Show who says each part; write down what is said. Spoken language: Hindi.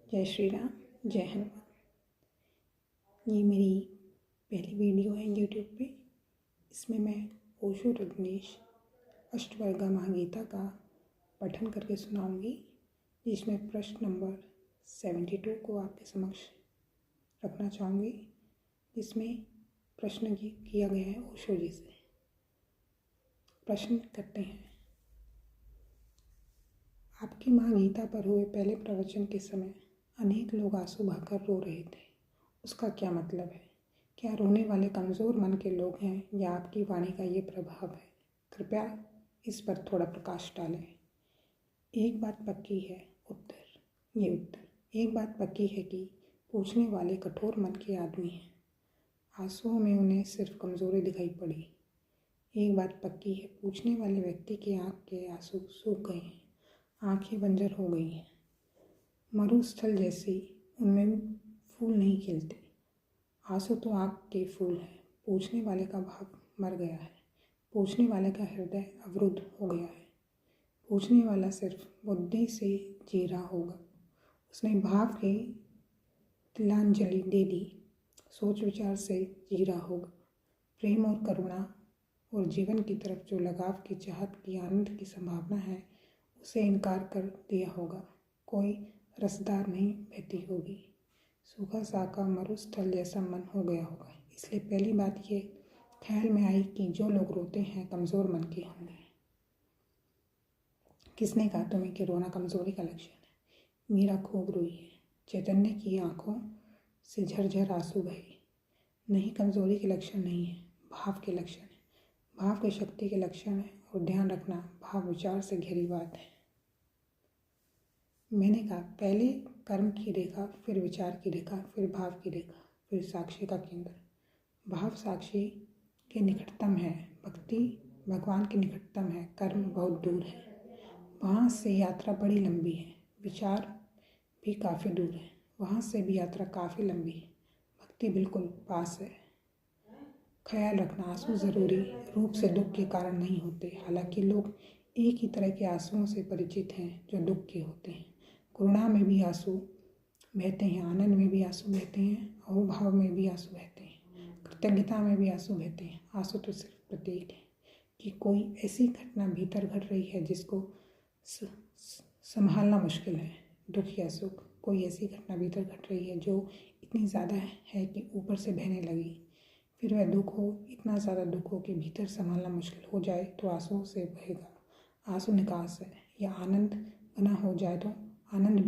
Speaker 1: जय श्री राम, जय हनुमान। ये मेरी पहली वीडियो है यूट्यूब पे। इसमें मैं ओशो रजनीश अष्टवर्गा महागीता का पठन करके सुनाऊंगी, जिसमें प्रश्न नंबर 72 को आपके समक्ष रखना चाहूँगी, जिसमें प्रश्न किया गया है ओशो जी से। प्रश्न करते हैं, आपकी माँ गीता पर हुए पहले प्रवचन के समय अनेक लोग आंसू बहाकर रो रहे थे। उसका क्या मतलब है? क्या रोने वाले कमज़ोर मन के लोग हैं या आपकी वाणी का ये प्रभाव है? कृपया इस पर थोड़ा प्रकाश डालें। एक बात पक्की है एक बात पक्की है कि पूछने वाले कठोर मन के आदमी हैं। आंसुओं में उन्हें सिर्फ कमज़ोरी दिखाई पड़ी। एक बात पक्की है, पूछने वाले व्यक्ति की आँख के आंसू सूख गए हैं, आँखें बंजर हो गई हैं। मरुस्थल जैसी उनमें फूल नहीं खिलते। आंसू तो आँख के फूल हैं। पूछने वाले का भाव मर गया है। पूछने वाले का हृदय अवरुद्ध हो गया है। पूछने वाला सिर्फ बुद्धि से जी रहा होगा। उसने भाव की तिलांजलि दे दी, सोच विचार से जी रहा होगा। प्रेम और करुणा और जीवन की तरफ जो लगाव की चाहत की आनंद की संभावना है, उसे इनकार कर दिया होगा। कोई रसदार नहीं बहती होगी। सूखा साका मरुस्थल जैसा मन हो गया होगा। इसलिए पहली बात ये ख्याल में आई कि जो लोग रोते हैं कमज़ोर मन के होंगे। किसने कहा तुम्हें कि रोना कमज़ोरी का लक्षण है? मीरा खूब रोई है। चैतन्य की आंखों से झरझर आंसू बहे। नहीं, कमज़ोरी के लक्षण नहीं है, भाव के लक्षण है। भाव की शक्ति के लक्षण है। और ध्यान रखना, भाव विचार से घिरी बात है। मैंने कहा, पहले कर्म की रेखा, फिर विचार की रेखा, फिर भाव की रेखा, फिर साक्षी का केंद्र। भाव साक्षी के निकटतम है, भक्ति भगवान के निकटतम है, कर्म बहुत दूर है। वहाँ से यात्रा बड़ी लंबी है। विचार भी काफ़ी दूर है, वहाँ से भी यात्रा काफ़ी लंबी है। भक्ति बिल्कुल पास है। ख्याल रखना, आंसू ज़रूरी रूप से दुख के कारण नहीं होते। हालांकि लोग एक ही तरह के आंसुओं से परिचित हैं जो दुख के होते हैं। करुणा में भी आंसू बहते हैं, आनंद में भी आंसू बहते हैं, अहोभाव में भी आंसू बहते हैं, कृतज्ञता में भी आंसू बहते हैं। आंसू तो सिर्फ प्रतीक है कि कोई ऐसी घटना भीतर घट रही है जिसको संभालना मुश्किल है। दुख या सुख, कोई ऐसी घटना भीतर घट रही है जो इतनी ज़्यादा है कि ऊपर से बहने लगी। फिर वह दुख हो, इतना ज़्यादा दुख हो कि भीतर संभालना मुश्किल हो जाए तो आंसू से बहेगा। आंसू निकास है। या आनंद घना हो जाए तो आनंद भी